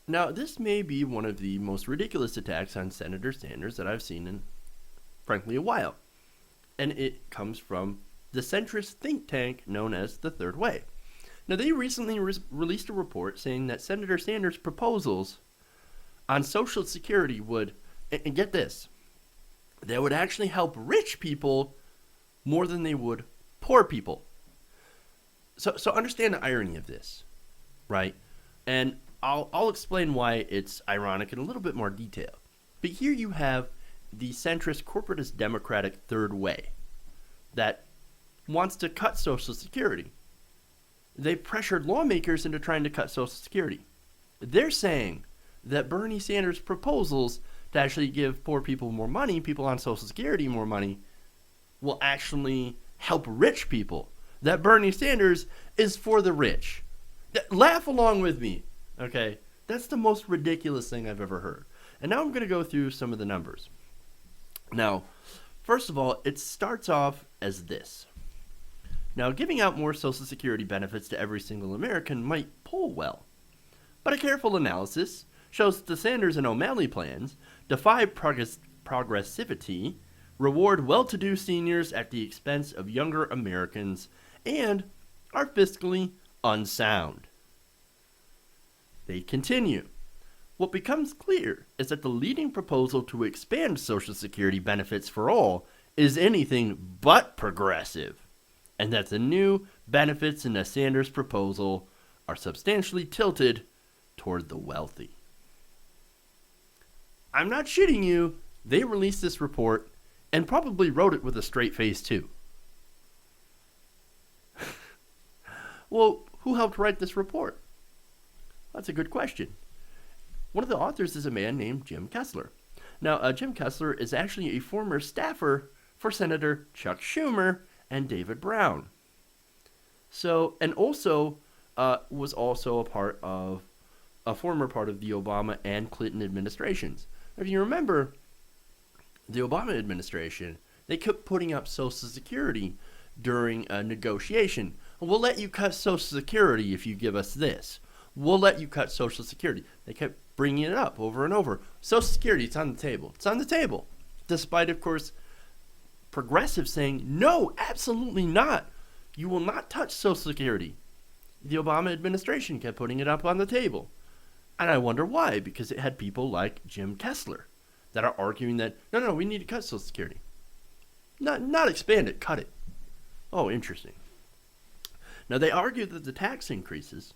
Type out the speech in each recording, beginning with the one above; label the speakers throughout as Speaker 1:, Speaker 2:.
Speaker 1: Now, this may be one of the most ridiculous attacks on Senator Sanders that I've seen in, frankly, a while. And it comes from the centrist think tank known as the Third Way. Now, they recently released a report saying that Senator Sanders' proposals on Social Security would, and get this, they would actually help rich people more than they would poor people. So understand the irony of this, right? And I'll explain why it's ironic in a little bit more detail. But here you have the centrist corporatist democratic Third Way that wants to cut Social Security. They've pressured lawmakers into trying to cut Social Security. They're saying that Bernie Sanders' proposals to actually give poor people more money, people on Social Security more money, will actually help rich people. That Bernie Sanders is for the rich. Laugh along with me, okay? That's the most ridiculous thing I've ever heard. And now I'm going to go through some of the numbers. Now, first of all, it starts off as this. Now, giving out more Social Security benefits to every single American might poll well. But a careful analysis shows that the Sanders and O'Malley plans defy progressivity, reward well-to-do seniors at the expense of younger Americans, and are fiscally unsound. They continue. What becomes clear is that the leading proposal to expand Social Security benefits for all is anything but progressive, and that the new benefits in the Sanders proposal are substantially tilted toward the wealthy. I'm not shitting you. They released this report and probably wrote it with a straight face too. Well, who helped write this report? That's a good question. One of the authors is a man named Jim Kessler. Now, Jim Kessler is actually a former staffer for Senator Chuck Schumer and David Brown. So, and also was also a former part of the Obama and Clinton administrations. If you remember, the Obama administration, they kept putting up Social Security during a negotiation. We'll let you cut Social Security if you give us this. We'll let you cut Social Security. They kept bringing it up over and over. Social Security, it's on the table. It's on the table. Despite, of course, progressives saying, no, absolutely not. You will not touch Social Security. The Obama administration kept putting it up on the table. And I wonder why, because it had people like Jim Kessler that are arguing that, no, we need to cut Social Security. Not expand it, cut it. Oh, interesting. Now, they argue that the tax increases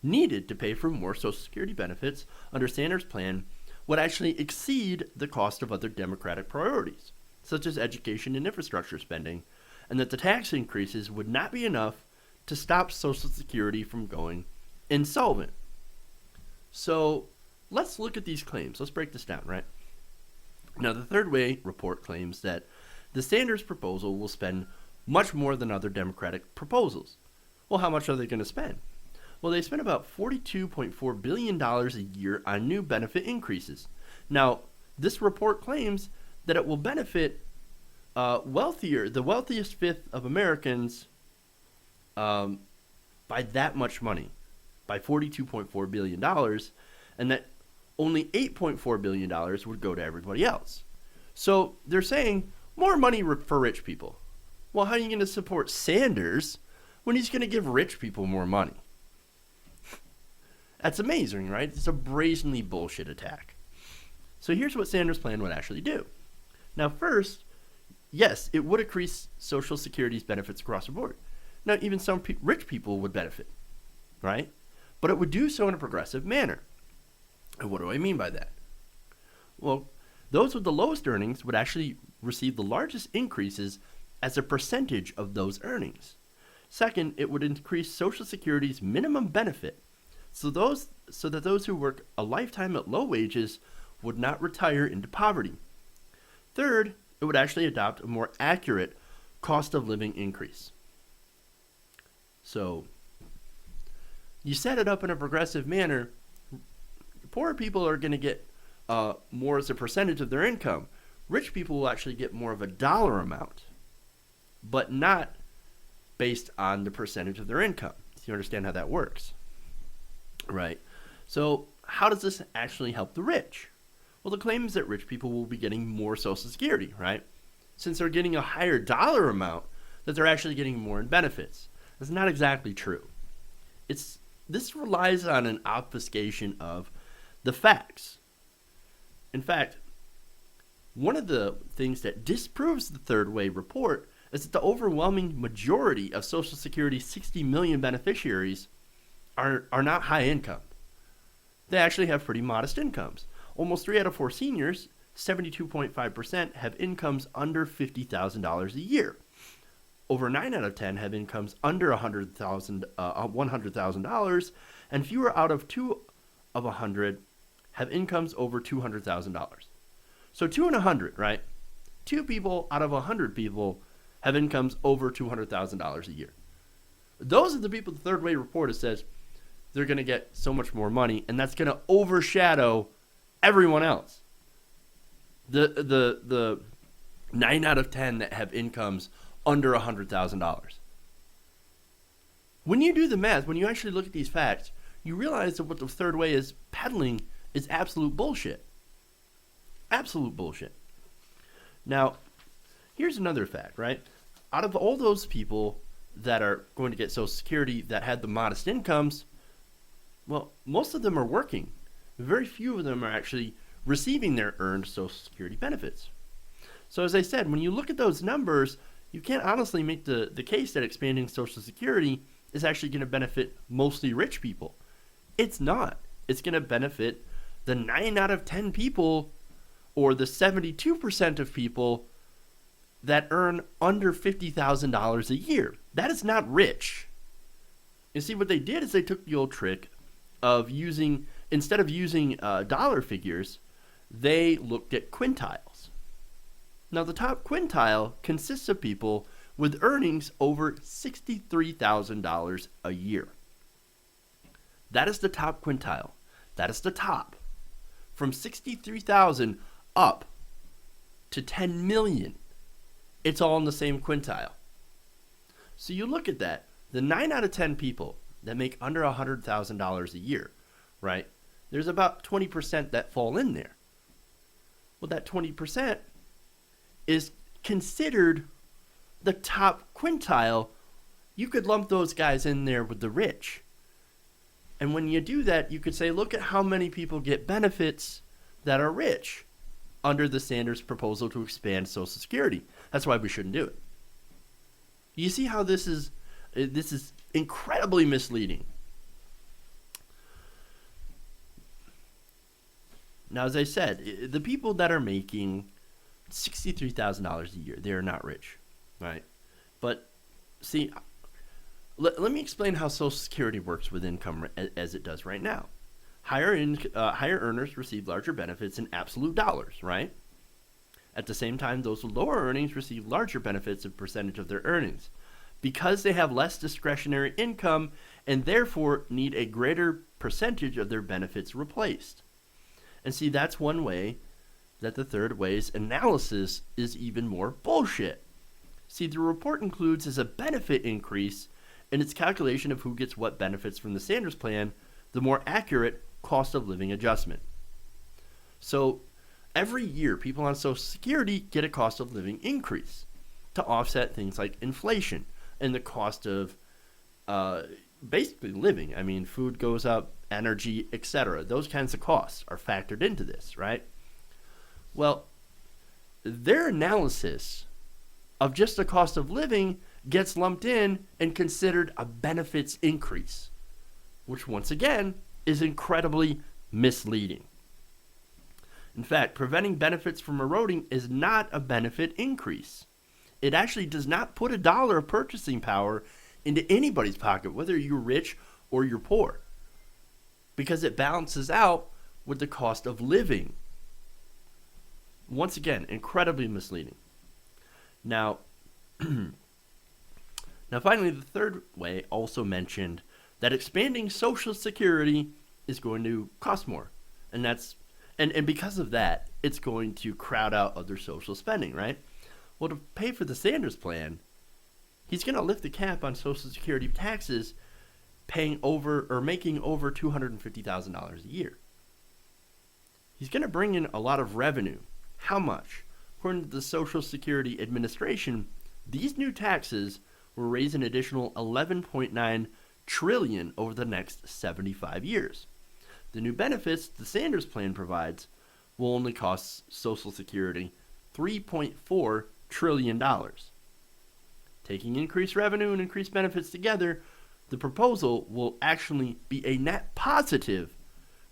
Speaker 1: needed to pay for more Social Security benefits under Sanders' plan would actually exceed the cost of other Democratic priorities, such as education and infrastructure spending, and that the tax increases would not be enough to stop Social Security from going insolvent. So let's look at these claims. Let's break this down, right? Now, the Third Way report claims that the Sanders proposal will spend much more than other Democratic proposals. Well, how much are they going to spend? Well, they spend about $42.4 billion a year on new benefit increases. Now, this report claims that it will benefit the wealthiest fifth of Americans by that much money, by $42.4 billion, and that only $8.4 billion would go to everybody else. So they're saying more money for rich people. Well, how are you going to support Sanders when he's going to give rich people more money? That's amazing, right? It's a brazenly bullshit attack. So here's what Sanders' plan would actually do. Now, first, yes, it would increase Social Security's benefits across the board. Now, even some rich people would benefit, right? But it would do so in a progressive manner. And what do I mean by that? Well, those with the lowest earnings would actually receive the largest increases as a percentage of those earnings. Second, it would increase Social Security's minimum benefit so that those who work a lifetime at low wages would not retire into poverty. Third, it would actually adopt a more accurate cost of living increase. So, you set it up in a progressive manner, poor people are going to get more as a percentage of their income. Rich people will actually get more of a dollar amount, but not based on the percentage of their income. So you understand how that works, right? So how does this actually help the rich? Well, the claim is that rich people will be getting more Social Security, right? Since they're getting a higher dollar amount, that they're actually getting more in benefits. That's not exactly true. This relies on an obfuscation of the facts. In fact, one of the things that disproves the third way report is that the overwhelming majority of Social Security's 60 million beneficiaries are not high income. They actually have pretty modest incomes. Almost 3 out of 4 seniors, 72.5%, have incomes under $50,000 a year. Over 9 out of 10 have incomes under $100,000, and fewer out of 2 of 100 have incomes over $200,000. So 2 in 100, right? 2 people out of 100 people have incomes over $200,000 a year. Those are the people the third way report says they're going to get so much more money, and that's going to overshadow everyone else. The 9 out of 10 that have incomes under $100,000. When you do the math, when you actually look at these facts, you realize that what the third way is peddling is absolute bullshit. Absolute bullshit. Now, here's another fact, right? Out of all those people that are going to get Social Security that had the modest incomes, well, most of them are working. Very few of them are actually receiving their earned Social Security benefits. So as I said, when you look at those numbers, you can't honestly make the case that expanding Social Security is actually going to benefit mostly rich people. It's not. It's going to benefit the 9 out of 10 people, or the 72% of people that earn under $50,000 a year. That is not rich. You see, what they did is they took the old trick of instead of using dollar figures, they looked at quintiles. Now, the top quintile consists of people with earnings over $63,000 a year. That is the top quintile. That is the top. From 63,000 up to 10 million. It's all in the same quintile. So you look at that, the 9 out of 10 people that make under $100,000 a year, right? There's about 20% that fall in there. Well, that 20% is considered the top quintile. You could lump those guys in there with the rich. And when you do that, you could say, look at how many people get benefits that are rich under the Sanders proposal to expand Social Security. That's why we shouldn't do it. You see how this is incredibly misleading. Now, as I said, the people that are making $63,000 a year, they are not rich, right? But see, let me explain how Social Security works with income as it does right now. Higher earners receive larger benefits in absolute dollars, right? At the same time, those with lower earnings receive larger benefits as a percentage of their earnings because they have less discretionary income and therefore need a greater percentage of their benefits replaced. And see, that's one way that the third way's analysis is even more bullshit. See, the report includes as a benefit increase in its calculation of who gets what benefits from the Sanders plan, the more accurate cost of living adjustment. So every year, people on Social Security get a cost of living increase to offset things like inflation and the cost of basically living. I mean, food goes up, energy, etc. Those kinds of costs are factored into this, right? Well, their analysis of just the cost of living gets lumped in and considered a benefits increase, which once again is incredibly misleading. In fact, preventing benefits from eroding is not a benefit increase. It actually does not put $1 of purchasing power into anybody's pocket, whether you're rich or you're poor, because it balances out with the cost of living. Once again, incredibly misleading. Now, finally, the third way also mentioned that expanding Social Security is going to cost more, and because of that, it's going to crowd out other social spending, right? Well, to pay for the Sanders plan, he's going to lift the cap on Social Security taxes, paying over or making over $250,000 a year. He's going to bring in a lot of revenue. How much? According to the Social Security Administration, these new taxes will raise an additional $11.9 trillion over the next 75 years. The new benefits the Sanders plan provides will only cost Social Security $3.4 trillion. Taking increased revenue and increased benefits together, the proposal will actually be a net positive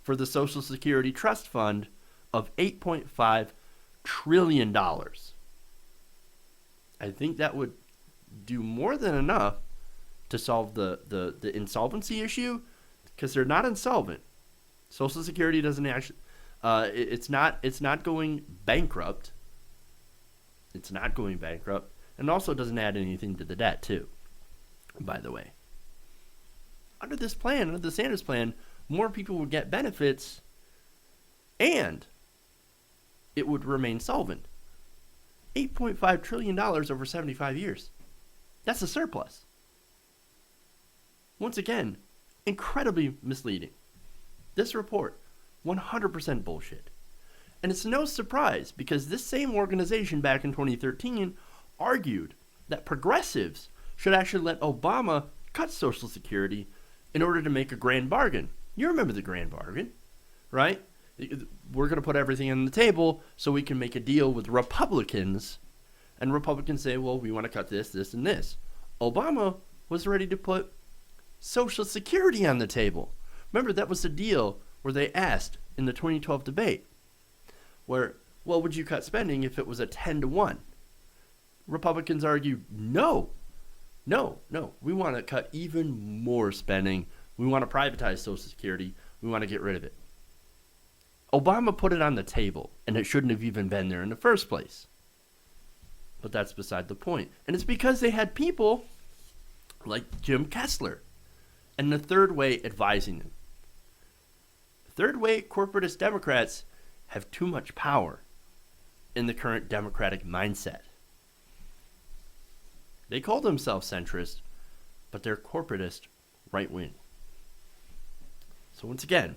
Speaker 1: for the Social Security Trust Fund of $8.5 trillion. I think that would do more than enough to solve the insolvency issue, because they're not insolvent. Social Security doesn't actually, it's not going bankrupt. It's not going bankrupt, and also doesn't add anything to the debt too, by the way. Under this plan, under the Sanders plan, more people would get benefits, and it would remain solvent. $8.5 trillion over 75 years. That's a surplus. Once again, incredibly misleading. This report, 100% bullshit. And it's no surprise, because this same organization back in 2013 argued that progressives should actually let Obama cut Social Security in order to make a grand bargain. You remember the grand bargain, right? We're going to put everything on the table so we can make a deal with Republicans. And Republicans say, well, we want to cut this, this, and this. Obama was ready to put Social Security on the table. Remember, that was the deal where they asked in the 2012 debate, where, well, would you cut spending if it was a 10-1? Republicans argued, no. We want to cut even more spending. We want to privatize Social Security. We want to get rid of it. Obama put it on the table, and it shouldn't have even been there in the first place. But that's beside the point. And it's because they had people like Jim Kessler and the Third Way advising them. Third Way corporatist Democrats have too much power in the current Democratic mindset. They call themselves centrist, but they're corporatist right-wing. So once again,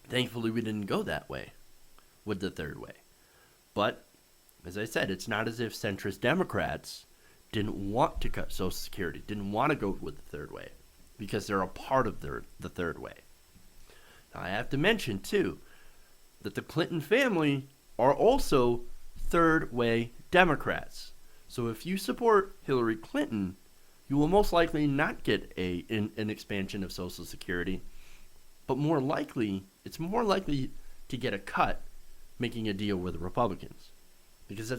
Speaker 1: thankfully we didn't go that way with the Third Way. But, as I said, it's not as if centrist Democrats didn't want to cut Social Security, didn't want to go with the Third Way, because they're a part of the Third Way. Now, I have to mention, too, that the Clinton family are also Third Way Democrats. So if you support Hillary Clinton, you will most likely not get an expansion of Social Security, but it's more likely to get a cut making a deal with the Republicans. Because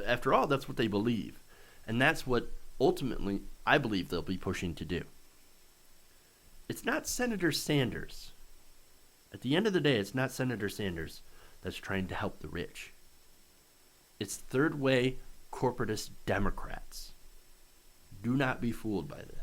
Speaker 1: after all, that's what they believe. And that's what ultimately I believe they'll be pushing to do. It's not Senator Sanders. At the end of the day, it's not Senator Sanders that's trying to help the rich. It's Third Way corporatist Democrats. Do not be fooled by this.